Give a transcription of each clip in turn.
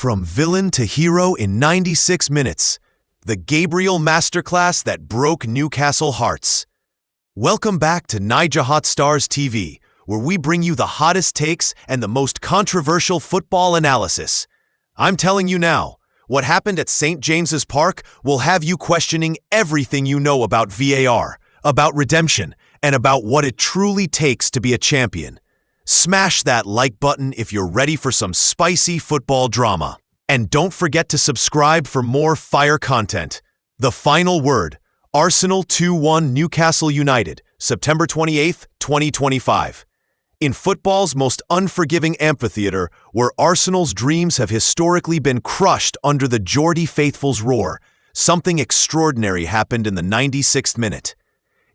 From villain to hero in 96 minutes, the Gabriel masterclass that broke Newcastle hearts. Welcome back to Naijahotstars TV, where we bring you the hottest takes and the most controversial football analysis. I'm telling you now, what happened at St. James's Park will have you questioning everything you know about VAR, about redemption, and about what it truly takes to be a champion. Smash that like button if you're ready for some spicy football drama. And don't forget to subscribe for more fire content. The final word: Arsenal 2-1 Newcastle United, September 28, 2025. In football's most unforgiving amphitheater, where Arsenal's dreams have historically been crushed under the Geordie faithful's roar, something extraordinary happened in the 96th minute.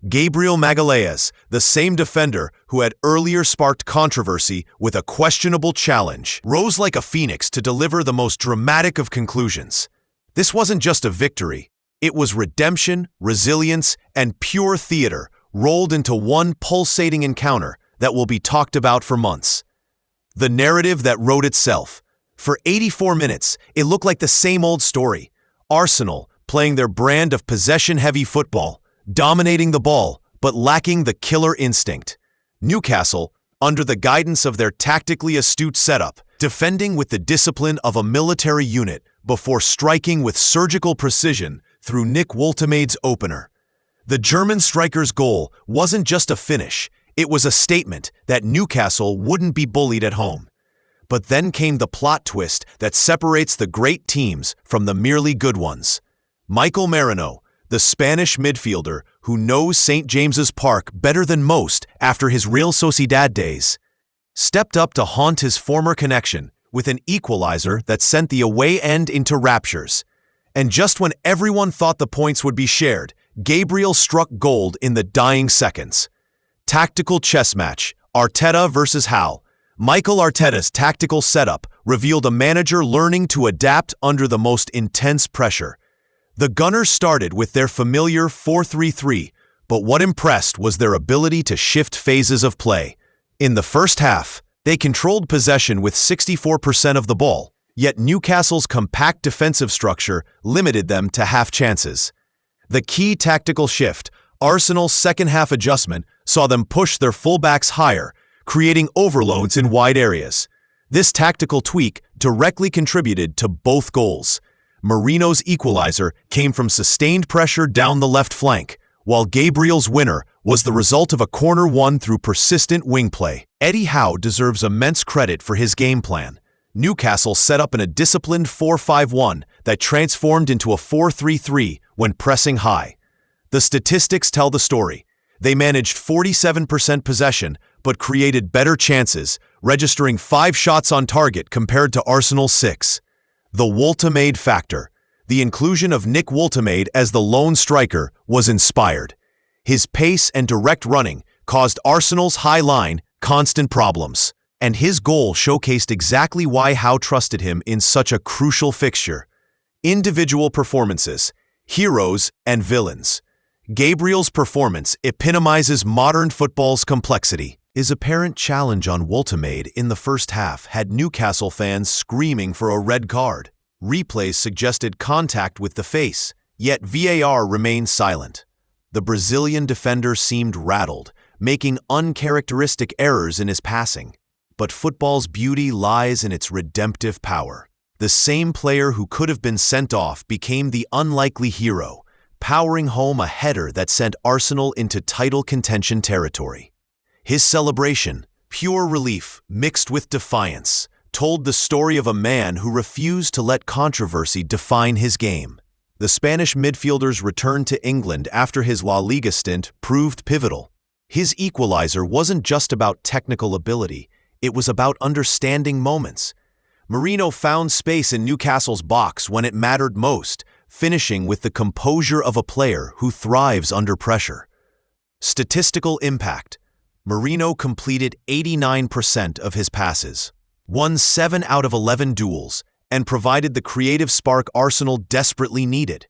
Gabriel, the same defender who had earlier sparked controversy with a questionable challenge, rose like a phoenix to deliver the most dramatic of conclusions. This wasn't just a victory. It was redemption, resilience, and pure theater rolled into one pulsating encounter that will be talked about for months. The narrative that wrote itself. For 84 minutes, it looked like the same old story. Arsenal playing their brand of possession-heavy football, dominating the ball, but lacking the killer instinct. Newcastle, under the guidance of their tactically astute setup, defending with the discipline of a military unit before striking with surgical precision through Nick Woltemade's opener. The German striker's goal wasn't just a finish, it was a statement that Newcastle wouldn't be bullied at home. But then came the plot twist that separates the great teams from the merely good ones. Michael Merino, the Spanish midfielder who knows St. James's Park better than most after his Real Sociedad days, stepped up to haunt his former connection with an equalizer that sent the away end into raptures. And just when everyone thought the points would be shared, Gabriel struck gold in the dying seconds. Tactical chess match, Arteta versus Hal. Mikel Arteta's tactical setup revealed a manager learning to adapt under the most intense pressure. The Gunners started with their familiar 4-3-3, but what impressed was their ability to shift phases of play. In the first half, they controlled possession with 64% of the ball, yet Newcastle's compact defensive structure limited them to half chances. The key tactical shift, Arsenal's second-half adjustment, saw them push their fullbacks higher, creating overloads in wide areas. This tactical tweak directly contributed to both goals. Merino's equalizer came from sustained pressure down the left flank, while Gabriel's winner was the result of a corner won through persistent wing play. Eddie Howe deserves immense credit for his game plan. Newcastle set up in a disciplined 4-5-1 that transformed into a 4-3-3 when pressing high. The statistics tell the story. They managed 47% possession, but created better chances, registering 5 shots on target compared to Arsenal's 6. The Woltemade factor. The inclusion of Nick Woltemade as the lone striker was inspired. His pace and direct running caused Arsenal's high line constant problems, and his goal showcased exactly why Howe trusted him in such a crucial fixture. Individual performances, heroes and villains. Gabriel's performance epitomizes modern football's complexity. His apparent challenge on Woltemade in the first half had Newcastle fans screaming for a red card. Replays suggested contact with the face, yet VAR remained silent. The Brazilian defender seemed rattled, making uncharacteristic errors in his passing. But football's beauty lies in its redemptive power. The same player who could have been sent off became the unlikely hero, powering home a header that sent Arsenal into title contention territory. His celebration, pure relief mixed with defiance, told the story of a man who refused to let controversy define his game. The Spanish midfielder's return to England after his La Liga stint proved pivotal. His equalizer wasn't just about technical ability, it was about understanding moments. Merino found space in Newcastle's box when it mattered most, finishing with the composure of a player who thrives under pressure. Statistical impact. Merino completed 89% of his passes, won 7 out of 11 duels, and provided the creative spark Arsenal desperately needed.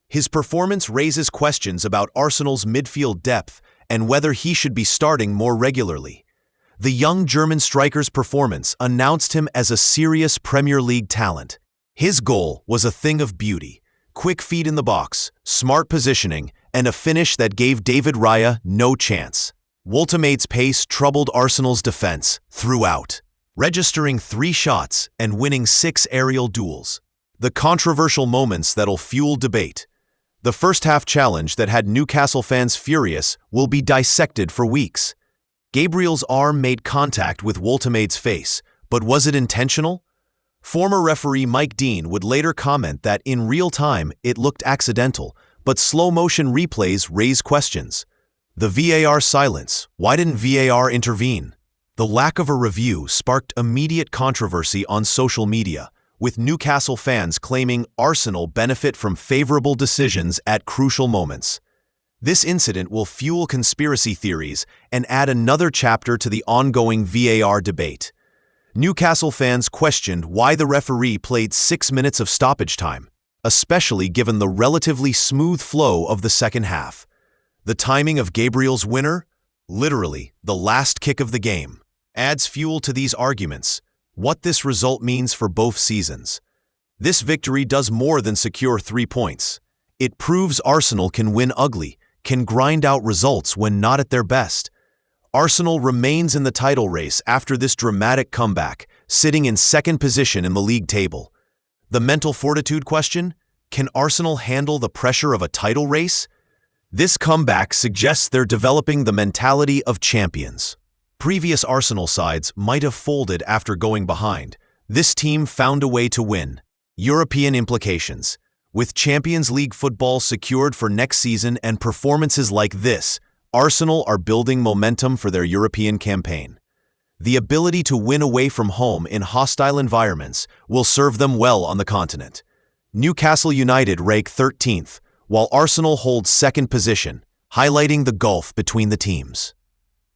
His performance raises questions about Arsenal's midfield depth and whether he should be starting more regularly. The young German striker's performance announced him as a serious Premier League talent. His goal was a thing of beauty: quick feet in the box, smart positioning, and a finish that gave David Raya no chance. Woltemate's pace troubled Arsenal's defense throughout, registering 3 shots and winning 6 aerial duels. The controversial moments that'll fuel debate. The first-half challenge that had Newcastle fans furious will be dissected for weeks. Gabriel's arm made contact with Woltemate's face, but was it intentional? Former referee Mike Dean would later comment that in real time it looked accidental, but slow-motion replays raise questions. The VAR silence. Why didn't VAR intervene? The lack of a review sparked immediate controversy on social media, with Newcastle fans claiming Arsenal benefit from favorable decisions at crucial moments. This incident will fuel conspiracy theories and add another chapter to the ongoing VAR debate. Newcastle fans questioned why the referee played 6 minutes of stoppage time, especially given the relatively smooth flow of the second half. The timing of Gabriel's winner, literally the last kick of the game, adds fuel to these arguments. What this result means for both seasons. This victory does more than secure 3 points. It proves Arsenal can win ugly, can grind out results when not at their best. Arsenal remains in the title race after this dramatic comeback, sitting in second position in the league table. The mental fortitude question: can Arsenal handle the pressure of a title race? This comeback suggests they're developing the mentality of champions. Previous Arsenal sides might have folded after going behind. This team found a way to win. European implications. With Champions League football secured for next season and performances like this, Arsenal are building momentum for their European campaign. The ability to win away from home in hostile environments will serve them well on the continent. Newcastle United rank 13th, while Arsenal holds second position, highlighting the gulf between the teams.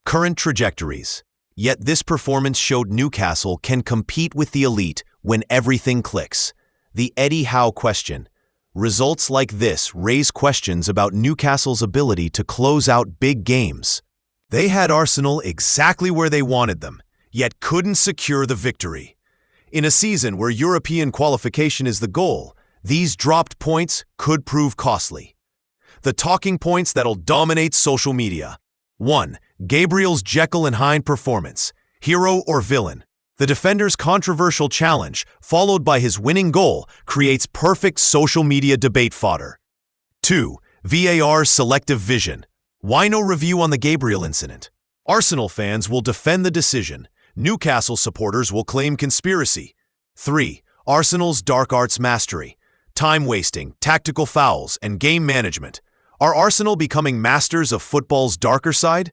Current trajectories. Yet this performance showed Newcastle can compete with the elite when everything clicks. The Eddie Howe question. Results like this raise questions about Newcastle's ability to close out big games. They had Arsenal exactly where they wanted them, yet couldn't secure the victory. In a season where European qualification is the goal, these dropped points could prove costly. The talking points that'll dominate social media. 1. Gabriel's Jekyll and Hyde performance. Hero or villain? The defender's controversial challenge, followed by his winning goal, creates perfect social media debate fodder. 2. VAR's selective vision. Why no review on the Gabriel incident? Arsenal fans will defend the decision. Newcastle supporters will claim conspiracy. 3. Arsenal's dark arts mastery. Time wasting, tactical fouls, and game management. Are Arsenal becoming masters of football's darker side?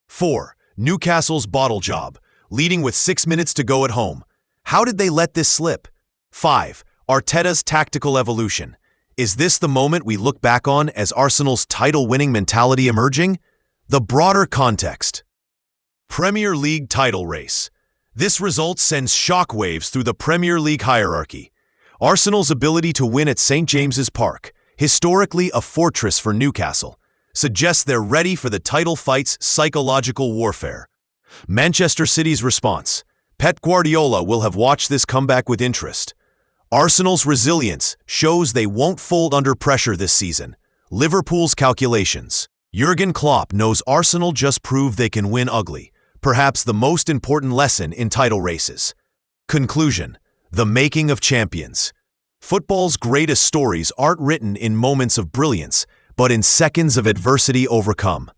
4. Newcastle's bottle job, leading with 6 minutes to go at home. How did they let this slip? 5. Arteta's tactical evolution. Is this the moment we look back on as Arsenal's title-winning mentality emerging? The broader context. Premier League title race. This result sends shockwaves through the Premier League hierarchy. Arsenal's ability to win at St. James's Park, historically a fortress for Newcastle, suggests they're ready for the title fight's psychological warfare. Manchester City's response. Pep Guardiola will have watched this comeback with interest. Arsenal's resilience shows they won't fold under pressure this season. Liverpool's calculations. Jurgen Klopp knows Arsenal just proved they can win ugly, perhaps the most important lesson in title races. Conclusion. The making of champions. Football's greatest stories aren't written in moments of brilliance, but in seconds of adversity overcome.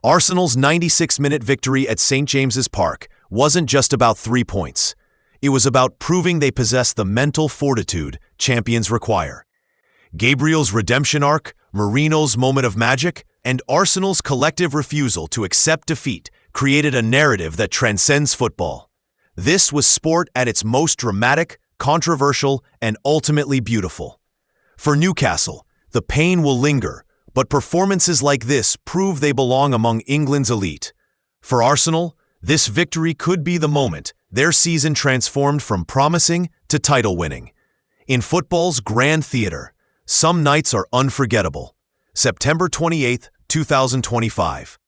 Arsenal's 96-minute victory at St. James's Park wasn't just about 3 points. It was about proving they possess the mental fortitude champions require. Gabriel's redemption arc, Mourinho's moment of magic, and Arsenal's collective refusal to accept defeat created a narrative that transcends football. This was sport at its most dramatic, controversial, and ultimately beautiful. For Newcastle, the pain will linger, but performances like this prove they belong among England's elite. For Arsenal, this victory could be the moment their season transformed from promising to title-winning. In football's grand theater, some nights are unforgettable. September 28, 2025.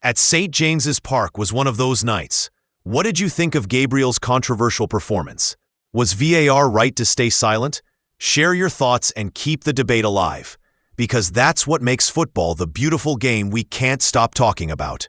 At St. James's Park was one of those nights. What did you think of Gabriel's controversial performance? Was VAR right to stay silent? Share your thoughts and keep the debate alive, because that's what makes football the beautiful game we can't stop talking about.